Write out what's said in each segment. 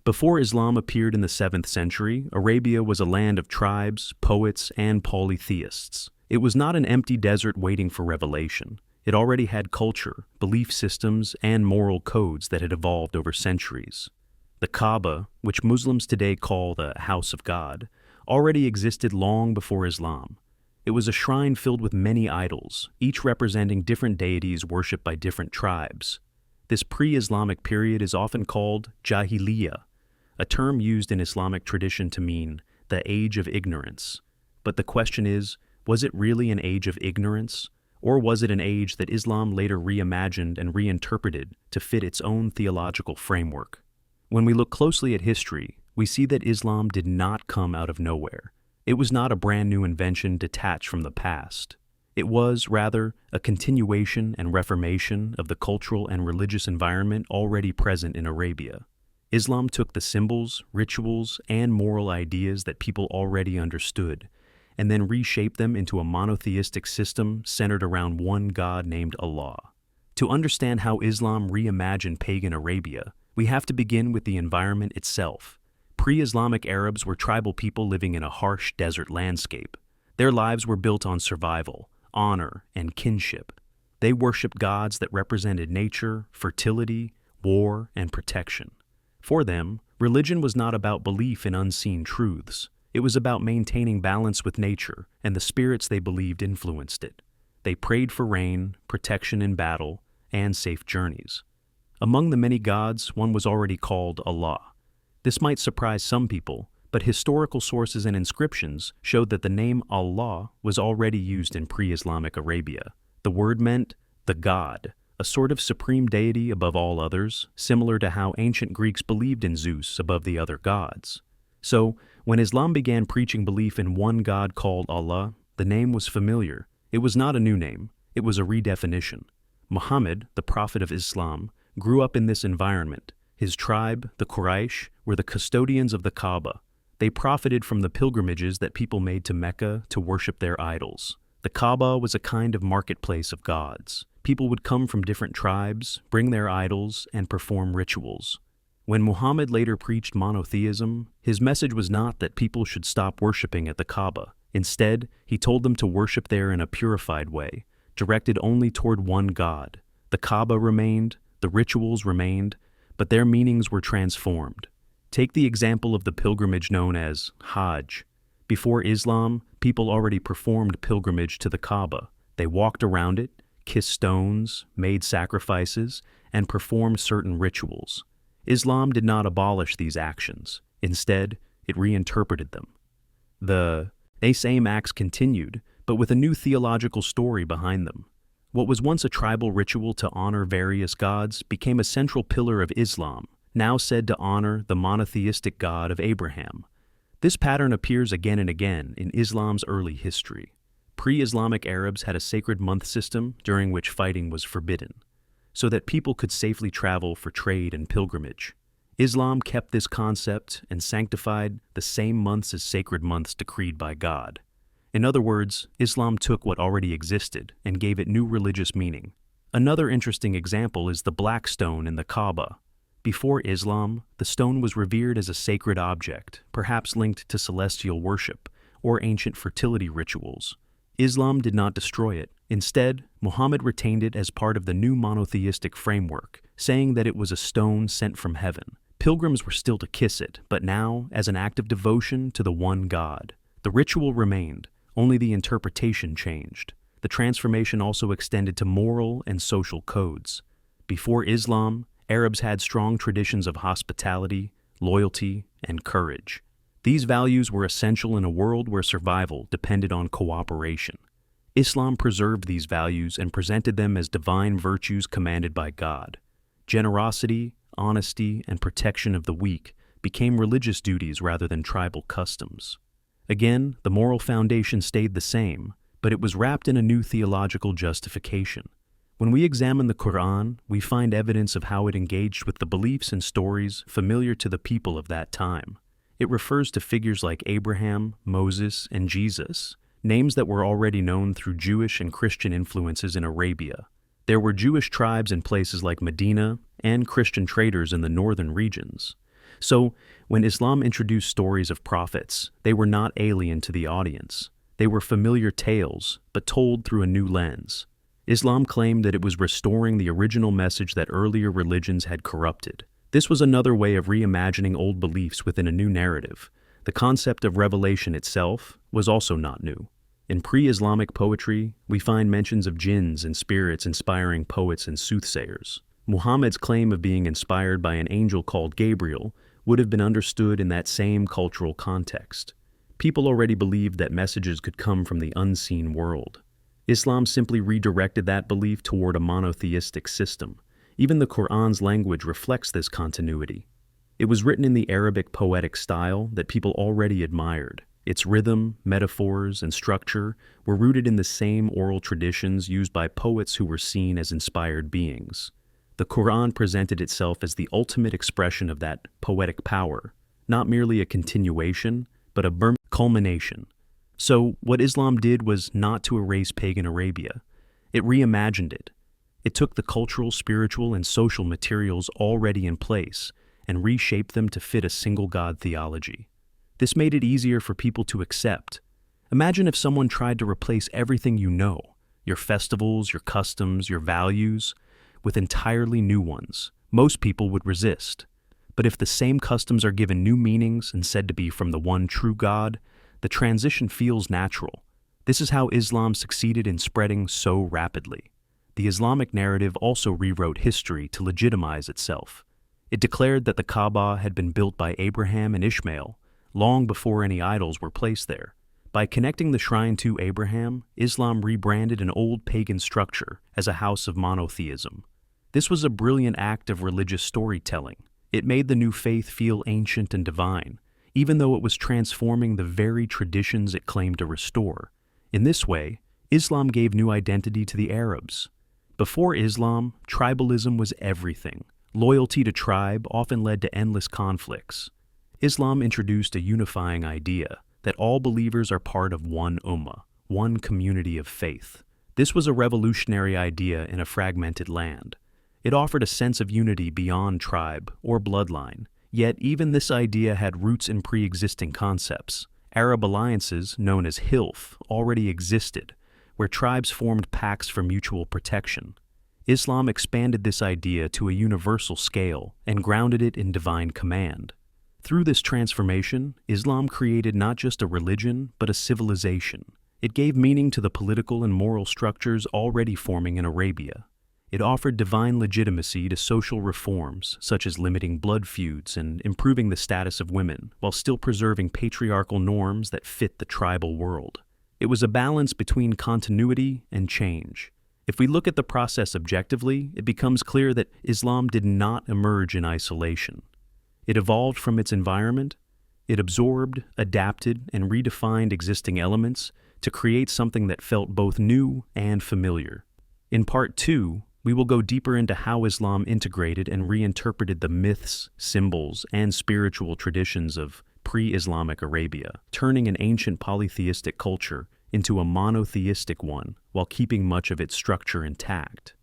Before Islam appeared in the 7th century, Arabia was a land of tribes, poets, and polytheists. It was not an empty desert waiting for revelation. It already had culture, belief systems, and moral codes that had evolved over centuries. The Kaaba, which Muslims today call the House of God, already existed long before Islam. It was a shrine filled with many idols, each representing different deities worshipped by different tribes. This pre-Islamic period is often called Jahiliyyah, a term used in Islamic tradition to mean the age of ignorance. But the question is, was it really an age of ignorance? Or was it an age that Islam later reimagined and reinterpreted to fit its own theological framework? When we look closely at history, we see that Islam did not come out of nowhere. It was not a brand new invention detached from the past. It was, rather, a continuation and reformation of the cultural and religious environment already present in Arabia. Islam took the symbols, rituals, and moral ideas that people already understood, and then reshaped them into a monotheistic system centered around one God named Allah. To understand how Islam reimagined pagan Arabia, we have to begin with the environment itself. Pre-Islamic Arabs were tribal people living in a harsh desert landscape. Their lives were built on survival, honor, and kinship. They worshipped gods that represented nature, fertility, war, and protection. For them, religion was not about belief in unseen truths. It was about maintaining balance with nature, and the spirits they believed influenced it. They prayed for rain, protection in battle, and safe journeys. Among the many gods, one was already called Allah. This might surprise some people, but historical sources and inscriptions showed that the name Allah was already used in pre-Islamic Arabia. The word meant the god, a sort of supreme deity above all others, similar to how ancient Greeks believed in Zeus above the other gods. So, when Islam began preaching belief in one God called Allah, the name was familiar. It was not a new name, it was a redefinition. Muhammad, the prophet of Islam, grew up in this environment. His tribe, the Quraysh, were the custodians of the Kaaba. They profited from the pilgrimages that people made to Mecca to worship their idols. The Kaaba was a kind of marketplace of gods. People would come from different tribes, bring their idols, and perform rituals. When Muhammad later preached monotheism, his message was not that people should stop worshiping at the Kaaba. Instead, he told them to worship there in a purified way, directed only toward one God. The Kaaba remained, the rituals remained, but their meanings were transformed. Take the example of the pilgrimage known as Hajj. Before Islam, people already performed pilgrimage to the Kaaba. They walked around it, kissed stones, made sacrifices, and performed certain rituals. Islam did not abolish these actions. Instead, it reinterpreted them. The same acts continued, but with a new theological story behind them. What was once a tribal ritual to honor various gods became a central pillar of Islam, now said to honor the monotheistic God of Abraham. This pattern appears again and again in Islam's early history. Pre-Islamic Arabs had a sacred month system during which fighting was forbidden, so that people could safely travel for trade and pilgrimage. Islam kept this concept and sanctified the same months as sacred months decreed by God. In other words, Islam took what already existed and gave it new religious meaning. Another interesting example is the black stone in the Kaaba. Before Islam, the stone was revered as a sacred object, perhaps linked to celestial worship or ancient fertility rituals. Islam did not destroy it. Instead, Muhammad retained it as part of the new monotheistic framework, saying that it was a stone sent from heaven. Pilgrims were still to kiss it, but now as an act of devotion to the one God. The ritual remained, only the interpretation changed. The transformation also extended to moral and social codes. Before Islam, Arabs had strong traditions of hospitality, loyalty, and courage. These values were essential in a world where survival depended on cooperation. Islam preserved these values and presented them as divine virtues commanded by God. Generosity, honesty, and protection of the weak became religious duties rather than tribal customs. Again, the moral foundation stayed the same, but it was wrapped in a new theological justification. When we examine the Quran, we find evidence of how it engaged with the beliefs and stories familiar to the people of that time. It refers to figures like Abraham, Moses, and Jesus, names that were already known through Jewish and Christian influences in Arabia. There were Jewish tribes in places like Medina and Christian traders in the northern regions. So, when Islam introduced stories of prophets, they were not alien to the audience. They were familiar tales, but told through a new lens. Islam claimed that it was restoring the original message that earlier religions had corrupted. This was another way of reimagining old beliefs within a new narrative. The concept of revelation itself was also not new. In pre-Islamic poetry, we find mentions of jinns and spirits inspiring poets and soothsayers. Muhammad's claim of being inspired by an angel called Gabriel would have been understood in that same cultural context. People already believed that messages could come from the unseen world. Islam simply redirected that belief toward a monotheistic system. Even the Quran's language reflects this continuity. It was written in the Arabic poetic style that people already admired. Its rhythm, metaphors, and structure were rooted in the same oral traditions used by poets who were seen as inspired beings. The Quran presented itself as the ultimate expression of that poetic power, not merely a continuation, but a culmination. So, what Islam did was not to erase pagan Arabia. It reimagined it. It took the cultural, spiritual, and social materials already in place and reshaped them to fit a single God theology. This made it easier for people to accept. Imagine if someone tried to replace everything you know, your festivals, your customs, your values, with entirely new ones. Most people would resist. But if the same customs are given new meanings and said to be from the one true God, the transition feels natural. This is how Islam succeeded in spreading so rapidly. The Islamic narrative also rewrote history to legitimize itself. It declared that the Kaaba had been built by Abraham and Ishmael, long before any idols were placed there. By connecting the shrine to Abraham, Islam rebranded an old pagan structure as a house of monotheism. This was a brilliant act of religious storytelling. It made the new faith feel ancient and divine, even though it was transforming the very traditions it claimed to restore. In this way, Islam gave new identity to the Arabs. Before Islam, tribalism was everything. Loyalty to tribe often led to endless conflicts. Islam introduced a unifying idea that all believers are part of one ummah, one community of faith. This was a revolutionary idea in a fragmented land. It offered a sense of unity beyond tribe or bloodline. Yet even this idea had roots in pre-existing concepts. Arab alliances, known as hilf, already existed, where tribes formed pacts for mutual protection. Islam expanded this idea to a universal scale and grounded it in divine command. Through this transformation, Islam created not just a religion, but a civilization. It gave meaning to the political and moral structures already forming in Arabia. It offered divine legitimacy to social reforms, such as limiting blood feuds and improving the status of women, while still preserving patriarchal norms that fit the tribal world. It was a balance between continuity and change. If we look at the process objectively, it becomes clear that Islam did not emerge in isolation. It evolved from its environment. It absorbed, adapted, and redefined existing elements to create something that felt both new and familiar. In Part 2, we will go deeper into how Islam integrated and reinterpreted the myths, symbols, and spiritual traditions of pre-Islamic Arabia, turning an ancient polytheistic culture into a monotheistic one while keeping much of its structure intact.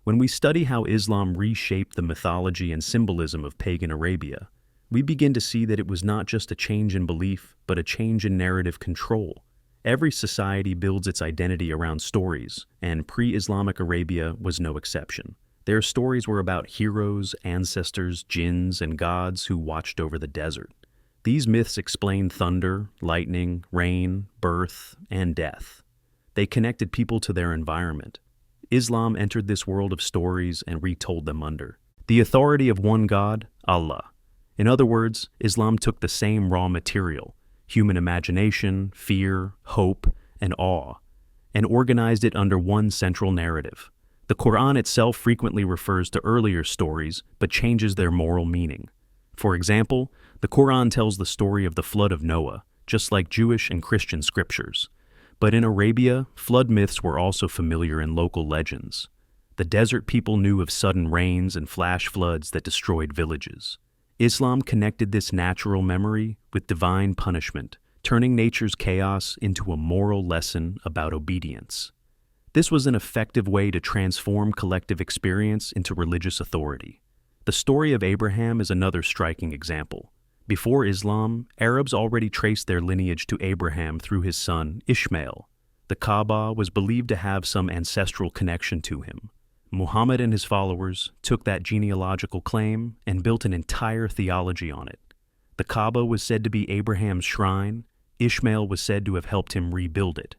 When we study how Islam reshaped the mythology and symbolism of pagan Arabia, we begin to see that it was not just a change in belief, but a change in narrative control. Every society builds its identity around stories, and pre-Islamic Arabia was no exception. Their stories were about heroes, ancestors, jinns, and gods who watched over the desert. These myths explained thunder, lightning, rain, birth, and death. They connected people to their environment. Islam entered this world of stories and retold them under the authority of one God, Allah. In other words, Islam took the same raw material, human imagination, fear, hope, and awe, and organized it under one central narrative. The Quran itself frequently refers to earlier stories, but changes their moral meaning. For example, the Quran tells the story of the flood of Noah, just like Jewish and Christian scriptures. But in Arabia, flood myths were also familiar in local legends. The desert people knew of sudden rains and flash floods that destroyed villages. Islam connected this natural memory with divine punishment, turning nature's chaos into a moral lesson about obedience. This was an effective way to transform collective experience into religious authority. The story of Abraham is another striking example. Before Islam, Arabs already traced their lineage to Abraham through his son, Ishmael. The Kaaba was believed to have some ancestral connection to him. Muhammad and his followers took that genealogical claim and built an entire theology on it. The Kaaba was said to be Abraham's shrine, Ishmael was said to have helped him rebuild it,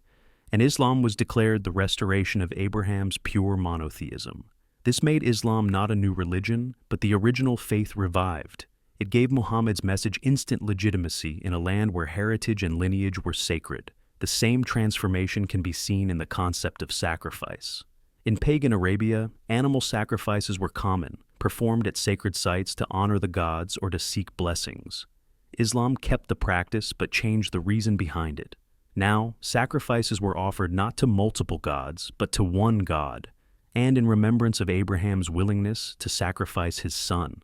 and Islam was declared the restoration of Abraham's pure monotheism. This made Islam not a new religion, but the original faith revived. It gave Muhammad's message instant legitimacy in a land where heritage and lineage were sacred. The same transformation can be seen in the concept of sacrifice. In pagan Arabia, animal sacrifices were common, performed at sacred sites to honor the gods or to seek blessings. Islam kept the practice but changed the reason behind it. Now, sacrifices were offered not to multiple gods, but to one God, and in remembrance of Abraham's willingness to sacrifice his son.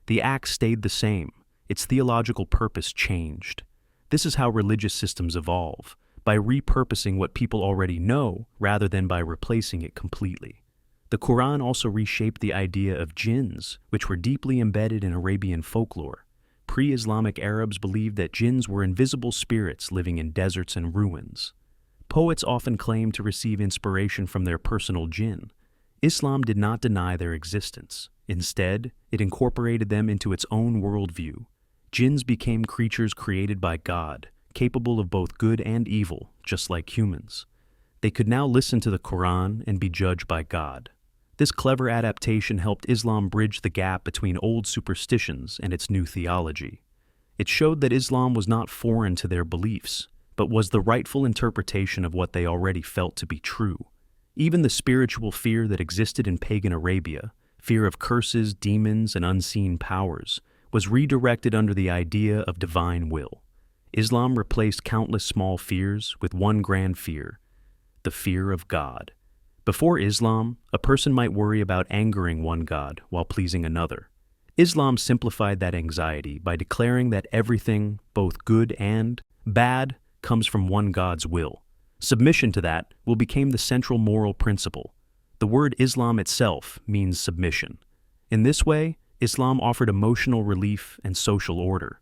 The act stayed the same. Its theological purpose changed. This is how religious systems evolve, by repurposing what people already know rather than by replacing it completely. The Quran also reshaped the idea of jinns, which were deeply embedded in Arabian folklore. Pre-Islamic Arabs believed that jinns were invisible spirits living in deserts and ruins. Poets often claimed to receive inspiration from their personal jinn. Islam did not deny their existence. Instead, it incorporated them into its own worldview. Jinns became creatures created by God, capable of both good and evil, just like humans. They could now listen to the Quran and be judged by God. This clever adaptation helped Islam bridge the gap between old superstitions and its new theology. It showed that Islam was not foreign to their beliefs, but was the rightful interpretation of what they already felt to be true. Even the spiritual fear that existed in pagan Arabia, fear of curses, demons, and unseen powers, was redirected under the idea of divine will. Islam replaced countless small fears with one grand fear, the fear of God. Before Islam, a person might worry about angering one God while pleasing another. Islam simplified that anxiety by declaring that everything, both good and bad, comes from one God's will. Submission to that will become the central moral principle. The word Islam itself means submission. In this way, Islam offered emotional relief and social order.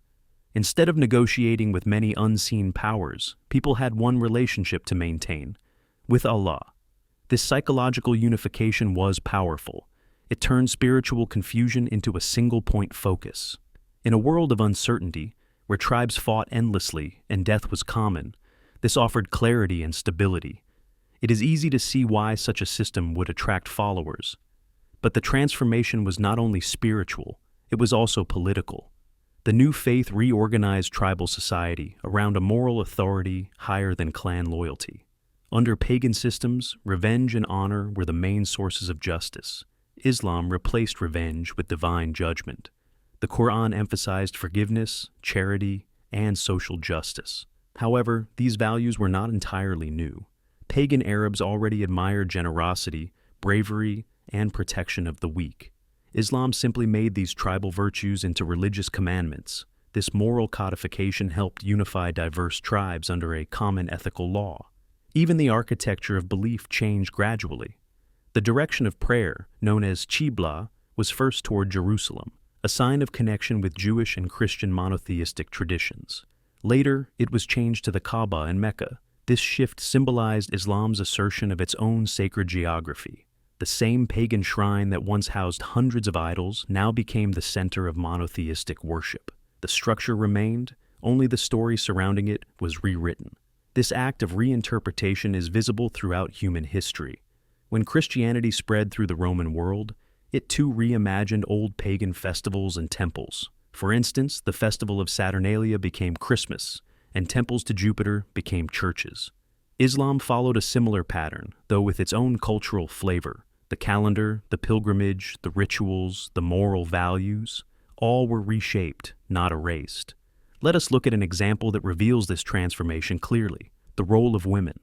Instead of negotiating with many unseen powers, people had one relationship to maintain, with Allah. This psychological unification was powerful. It turned spiritual confusion into a single-point focus. In a world of uncertainty, where tribes fought endlessly and death was common, this offered clarity and stability. It is easy to see why such a system would attract followers. But the transformation was not only spiritual, it was also political. The new faith reorganized tribal society around a moral authority higher than clan loyalty. Under pagan systems, revenge and honor were the main sources of justice. Islam replaced revenge with divine judgment. The Quran emphasized forgiveness, charity, and social justice. However, these values were not entirely new. Pagan Arabs already admired generosity, bravery, and protection of the weak. Islam simply made these tribal virtues into religious commandments. This moral codification helped unify diverse tribes under a common ethical law. Even the architecture of belief changed gradually. The direction of prayer, known as Qibla, was first toward Jerusalem, a sign of connection with Jewish and Christian monotheistic traditions. Later, it was changed to the Kaaba in Mecca. This shift symbolized Islam's assertion of its own sacred geography. The same pagan shrine that once housed hundreds of idols now became the center of monotheistic worship. The structure remained, only the story surrounding it was rewritten. This act of reinterpretation is visible throughout human history. When Christianity spread through the Roman world, it too reimagined old pagan festivals and temples. For instance, the festival of Saturnalia became Christmas, and temples to Jupiter became churches. Islam followed a similar pattern, though with its own cultural flavor. The calendar, the pilgrimage, the rituals, the moral values, all were reshaped, not erased. Let us look at an example that reveals this transformation clearly: the role of women.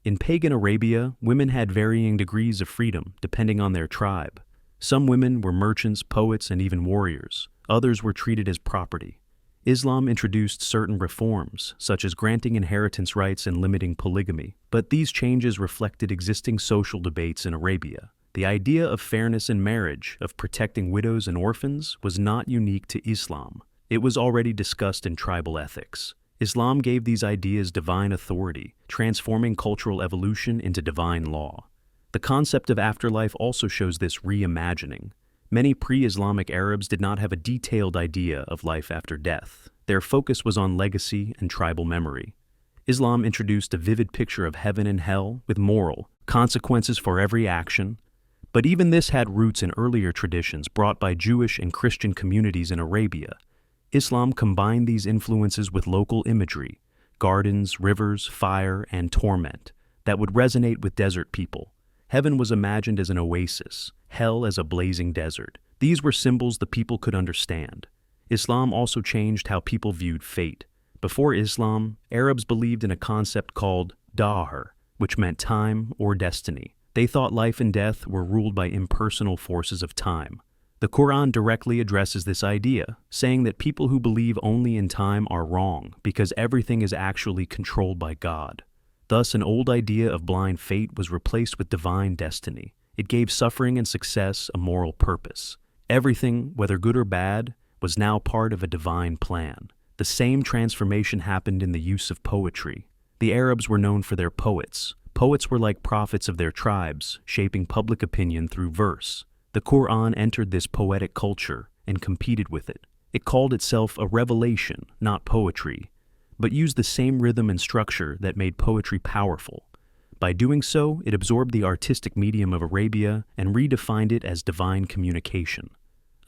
In pagan Arabia, women had varying degrees of freedom depending on their tribe. Some women were merchants, poets, and even warriors. Others were treated as property. Islam introduced certain reforms, such as granting inheritance rights and limiting polygamy, but these changes reflected existing social debates in Arabia. The idea of fairness in marriage, of protecting widows and orphans, was not unique to Islam. It was already discussed in tribal ethics. Islam gave these ideas divine authority, transforming cultural evolution into divine law. The concept of afterlife also shows this reimagining. Many pre-Islamic Arabs did not have a detailed idea of life after death. Their focus was on legacy and tribal memory. Islam introduced a vivid picture of heaven and hell with moral consequences for every action. But even this had roots in earlier traditions brought by Jewish and Christian communities in Arabia. Islam combined these influences with local imagery, gardens, rivers, fire, and torment, that would resonate with desert people. Heaven was imagined as an oasis, hell as a blazing desert. These were symbols the people could understand. Islam also changed how people viewed fate. Before Islam, Arabs believed in a concept called dahr, which meant time or destiny. They thought life and death were ruled by impersonal forces of time. The Quran directly addresses this idea, saying that people who believe only in time are wrong because everything is actually controlled by God. Thus, an old idea of blind fate was replaced with divine destiny. It gave suffering and success a moral purpose. Everything, whether good or bad, was now part of a divine plan. The same transformation happened in the use of poetry. The Arabs were known for their poets. Poets were like prophets of their tribes, shaping public opinion through verse. The Quran entered this poetic culture and competed with it. It called itself a revelation, not poetry, but used the same rhythm and structure that made poetry powerful. By doing so, it absorbed the artistic medium of Arabia and redefined it as divine communication.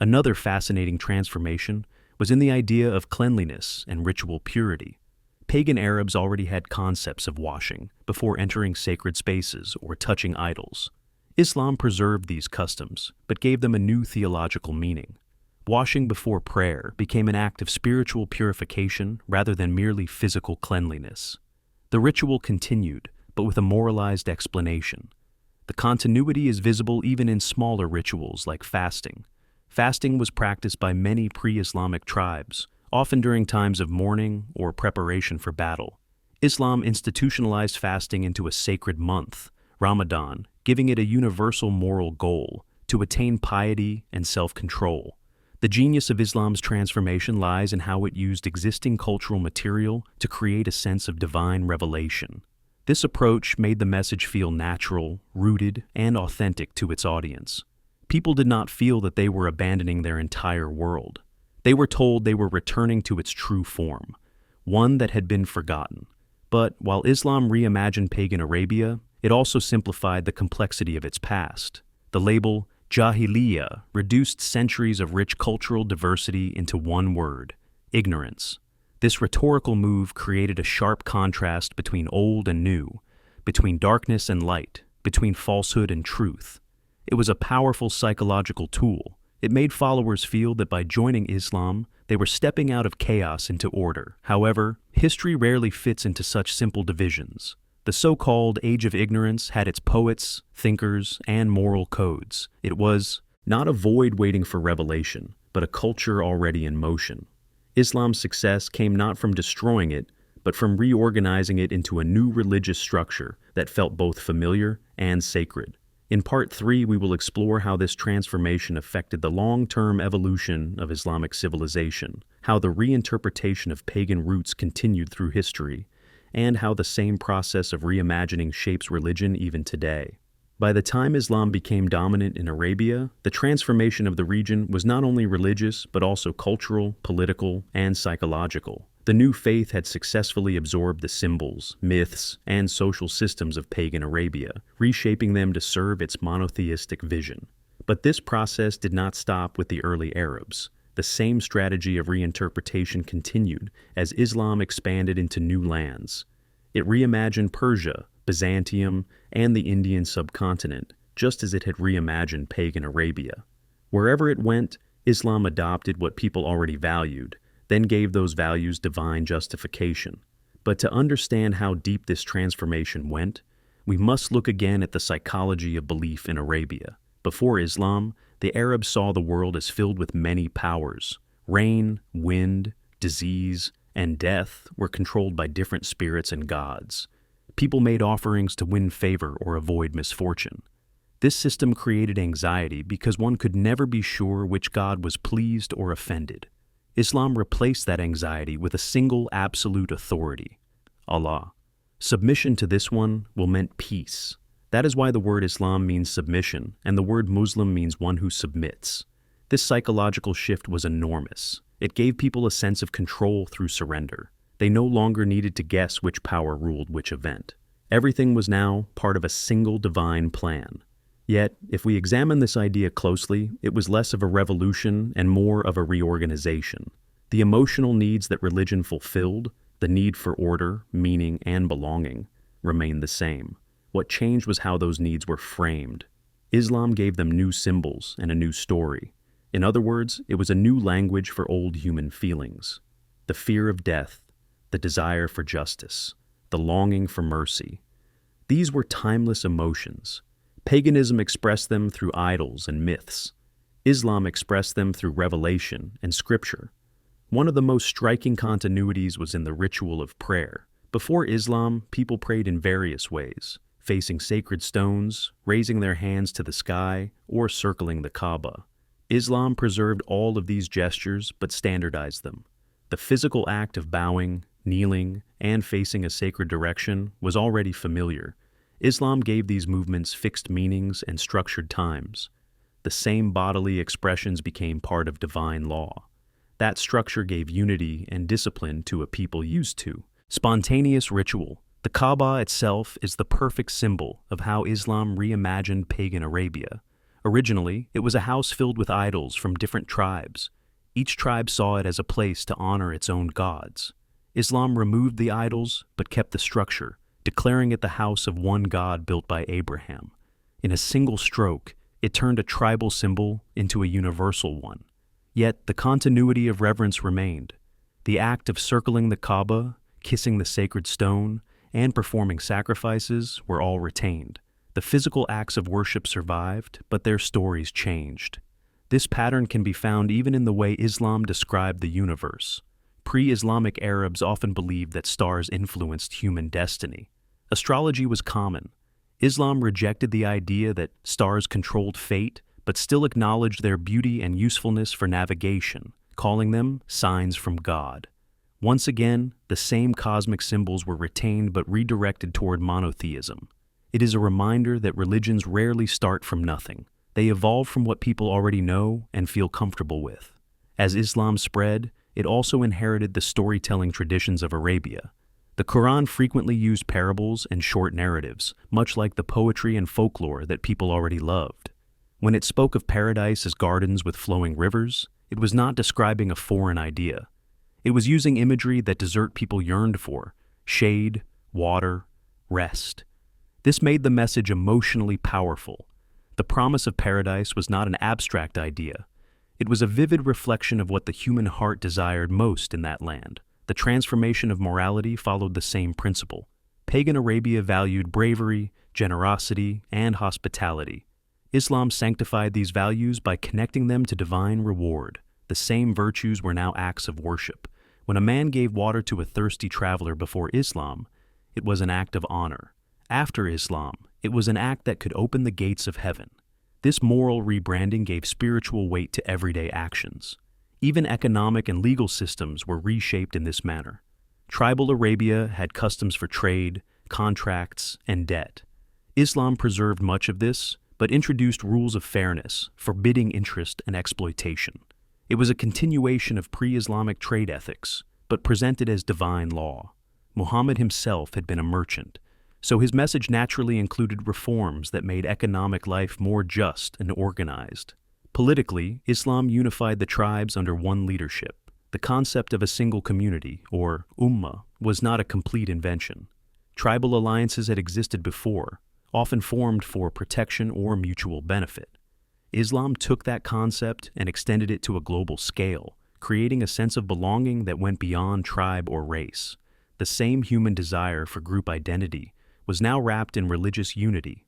Another fascinating transformation was in the idea of cleanliness and ritual purity. Pagan Arabs already had concepts of washing before entering sacred spaces or touching idols. Islam preserved these customs, but gave them a new theological meaning. Washing before prayer became an act of spiritual purification rather than merely physical cleanliness. The ritual continued, but with a moralized explanation. The continuity is visible even in smaller rituals like fasting. Fasting was practiced by many pre-Islamic tribes, often during times of mourning or preparation for battle. Islam institutionalized fasting into a sacred month, Ramadan, giving it a universal moral goal to attain piety and self-control. The genius of Islam's transformation lies in how it used existing cultural material to create a sense of divine revelation. This approach made the message feel natural, rooted, and authentic to its audience. People did not feel that they were abandoning their entire world. They were told they were returning to its true form, one that had been forgotten. But while Islam reimagined pagan Arabia, it also simplified the complexity of its past. The label Jahiliyyah reduced centuries of rich cultural diversity into one word: ignorance. This rhetorical move created a sharp contrast between old and new, between darkness and light, between falsehood and truth. It was a powerful psychological tool. It made followers feel that by joining Islam, they were stepping out of chaos into order. However, history rarely fits into such simple divisions. The so-called Age of Ignorance had its poets, thinkers, and moral codes. It was not a void waiting for revelation, but a culture already in motion. Islam's success came not from destroying it, but from reorganizing it into a new religious structure that felt both familiar and sacred. In Part 3, we will explore how this transformation affected the long-term evolution of Islamic civilization, how the reinterpretation of pagan roots continued through history, and how the same process of reimagining shapes religion even today. By the time Islam became dominant in Arabia, the transformation of the region was not only religious, but also cultural, political, and psychological. The new faith had successfully absorbed the symbols, myths, and social systems of pagan Arabia, reshaping them to serve its monotheistic vision. But this process did not stop with the early Arabs. The same strategy of reinterpretation continued as Islam expanded into new lands. It reimagined Persia, Byzantium, and the Indian subcontinent, just as it had reimagined pagan Arabia. Wherever it went, Islam adopted what people already valued, then gave those values divine justification. But to understand how deep this transformation went, we must look again at the psychology of belief in Arabia. Before Islam, the Arabs saw the world as filled with many powers. Rain, wind, disease, and death were controlled by different spirits and gods. People made offerings to win favor or avoid misfortune. This system created anxiety because one could never be sure which god was pleased or offended. Islam replaced that anxiety with a single absolute authority, Allah. Submission to this one will meant peace. That is why the word Islam means submission, and the word Muslim means one who submits. This psychological shift was enormous. It gave people a sense of control through surrender. They no longer needed to guess which power ruled which event. Everything was now part of a single divine plan. Yet, if we examine this idea closely, it was less of a revolution and more of a reorganization. The emotional needs that religion fulfilled, the need for order, meaning, and belonging, remained the same. What changed was how those needs were framed. Islam gave them new symbols and a new story. In other words, it was a new language for old human feelings. The fear of death, the desire for justice, the longing for mercy. These were timeless emotions. Paganism expressed them through idols and myths. Islam expressed them through revelation and scripture. One of the most striking continuities was in the ritual of prayer. Before Islam, people prayed in various ways, facing sacred stones, raising their hands to the sky, or circling the Kaaba. Islam preserved all of these gestures but standardized them. The physical act of bowing, kneeling, and facing a sacred direction was already familiar. Islam gave these movements fixed meanings and structured times. The same bodily expressions became part of divine law. That structure gave unity and discipline to a people used to spontaneous ritual. The Kaaba itself is the perfect symbol of how Islam reimagined pagan Arabia. Originally, it was a house filled with idols from different tribes. Each tribe saw it as a place to honor its own gods. Islam removed the idols but kept the structure, declaring it the house of one God built by Abraham. In a single stroke, it turned a tribal symbol into a universal one. Yet the continuity of reverence remained. The act of circling the Kaaba, kissing the sacred stone, and performing sacrifices were all retained. The physical acts of worship survived, but their stories changed. This pattern can be found even in the way Islam described the universe. Pre-Islamic Arabs often believed that stars influenced human destiny. Astrology was common. Islam rejected the idea that stars controlled fate, but still acknowledged their beauty and usefulness for navigation, calling them signs from God. Once again, the same cosmic symbols were retained but redirected toward monotheism. It is a reminder that religions rarely start from nothing. They evolve from what people already know and feel comfortable with. As Islam spread, it also inherited the storytelling traditions of Arabia. The Quran frequently used parables and short narratives, much like the poetry and folklore that people already loved. When it spoke of paradise as gardens with flowing rivers, it was not describing a foreign idea. It was using imagery that desert people yearned for: shade, water, rest. This made the message emotionally powerful. The promise of paradise was not an abstract idea. It was a vivid reflection of what the human heart desired most in that land. The transformation of morality followed the same principle. Pagan Arabia valued bravery, generosity, and hospitality. Islam sanctified these values by connecting them to divine reward. The same virtues were now acts of worship. When a man gave water to a thirsty traveler before Islam, it was an act of honor. After Islam, it was an act that could open the gates of heaven. This moral rebranding gave spiritual weight to everyday actions. Even economic and legal systems were reshaped in this manner. Tribal Arabia had customs for trade, contracts, and debt. Islam preserved much of this, but introduced rules of fairness, forbidding interest and exploitation. It was a continuation of pre-Islamic trade ethics, but presented as divine law. Muhammad himself had been a merchant, so his message naturally included reforms that made economic life more just and organized. Politically, Islam unified the tribes under one leadership. The concept of a single community, or ummah, was not a complete invention. Tribal alliances had existed before, often formed for protection or mutual benefit. Islam took that concept and extended it to a global scale, creating a sense of belonging that went beyond tribe or race. The same human desire for group identity was now wrapped in religious unity.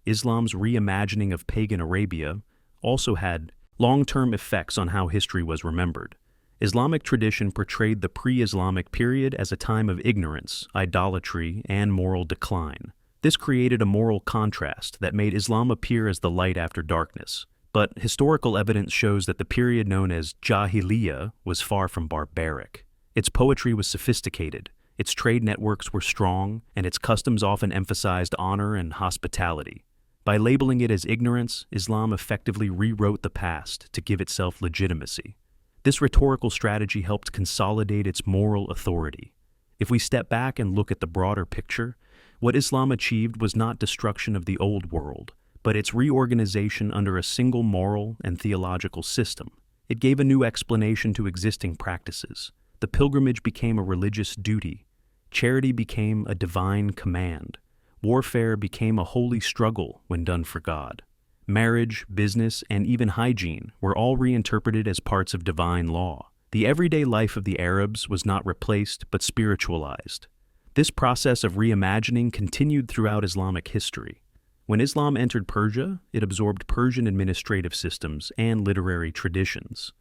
Islam's reimagining of pagan Arabia also had long-term effects on how history was remembered. Islamic tradition portrayed the pre-Islamic period as a time of ignorance, idolatry, and moral decline. This created a moral contrast that made Islam appear as the light after darkness. But historical evidence shows that the period known as Jahiliyyah was far from barbaric. Its poetry was sophisticated, its trade networks were strong, and its customs often emphasized honor and hospitality. By labeling it as ignorance, Islam effectively rewrote the past to give itself legitimacy. This rhetorical strategy helped consolidate its moral authority. If we step back and look at the broader picture, what Islam achieved was not destruction of the old world, but its reorganization under a single moral and theological system. It gave a new explanation to existing practices. The pilgrimage became a religious duty. Charity became a divine command. Warfare became a holy struggle when done for God. Marriage, business, and even hygiene were all reinterpreted as parts of divine law. The everyday life of the Arabs was not replaced but spiritualized. This process of reimagining continued throughout Islamic history. When Islam entered Persia, it absorbed Persian administrative systems and literary traditions.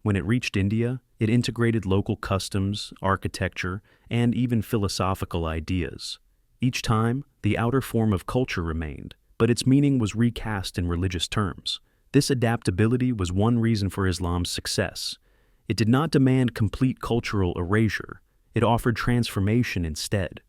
When it reached India, it integrated local customs, architecture, and even philosophical ideas. Each time, the outer form of culture remained, but its meaning was recast in religious terms. This adaptability was one reason for Islam's success. It did not demand complete cultural erasure. It offered transformation instead.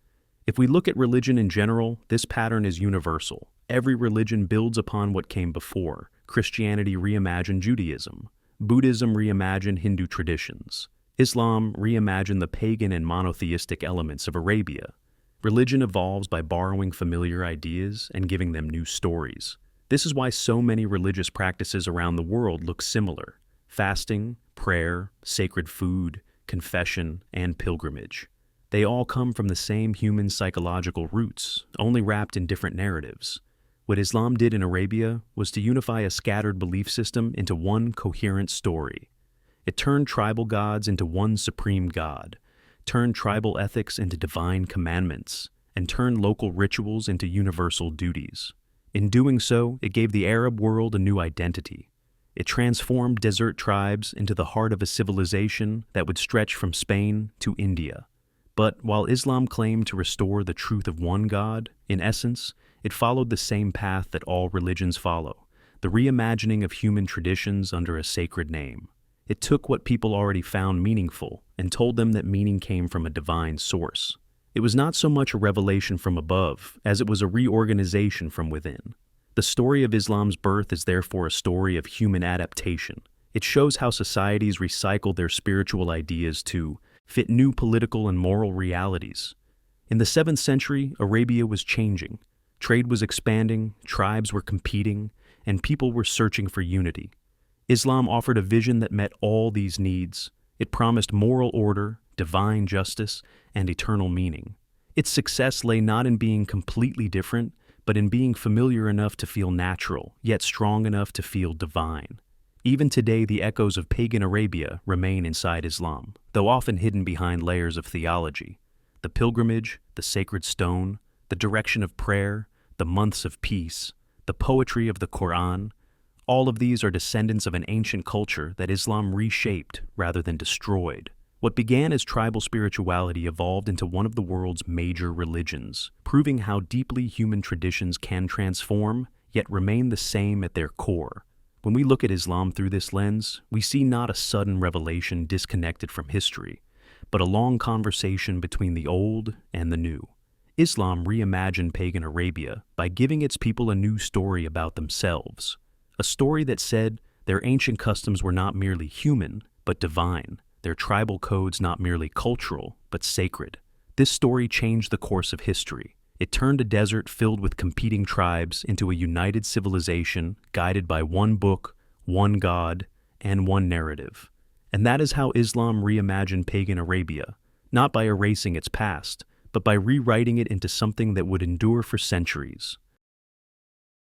If we look at religion in general, this pattern is universal. Every religion builds upon what came before. Christianity reimagined Judaism. Buddhism reimagined Hindu traditions. Islam reimagined the pagan and monotheistic elements of Arabia. Religion evolves by borrowing familiar ideas and giving them new stories. This is why so many religious practices around the world look similar: fasting, prayer, sacred food, confession, and pilgrimage. They all come from the same human psychological roots, only wrapped in different narratives. What Islam did in Arabia was to unify a scattered belief system into one coherent story. It turned tribal gods into one supreme God, turned tribal ethics into divine commandments, and turned local rituals into universal duties. In doing so, it gave the Arab world a new identity. It transformed desert tribes into the heart of a civilization that would stretch from Spain to India. But while Islam claimed to restore the truth of one God, in essence, it followed the same path that all religions follow: the reimagining of human traditions under a sacred name. It took what people already found meaningful and told them that meaning came from a divine source. It was not so much a revelation from above as it was a reorganization from within. The story of Islam's birth is therefore a story of human adaptation. It shows how societies recycle their spiritual ideas to fit new political and moral realities. In the 7th century, Arabia was changing. Trade was expanding, tribes were competing, and people were searching for unity. Islam offered a vision that met all these needs. It promised moral order, divine justice, and eternal meaning. Its success lay not in being completely different, but in being familiar enough to feel natural, yet strong enough to feel divine. Even today, the echoes of pagan Arabia remain inside Islam, though often hidden behind layers of theology. The pilgrimage, the sacred stone, the direction of prayer, the months of peace, the poetry of the Quran, all of these are descendants of an ancient culture that Islam reshaped rather than destroyed. What began as tribal spirituality evolved into one of the world's major religions, proving how deeply human traditions can transform, yet remain the same at their core. When we look at Islam through this lens, we see not a sudden revelation disconnected from history, but a long conversation between the old and the new. Islam reimagined pagan Arabia by giving its people a new story about themselves, a story that said their ancient customs were not merely human, but divine, their tribal codes not merely cultural, but sacred. This story changed the course of history. It turned a desert filled with competing tribes into a united civilization guided by one book, one God, and one narrative. And that is how Islam reimagined pagan Arabia, not by erasing its past, but by rewriting it into something that would endure for centuries.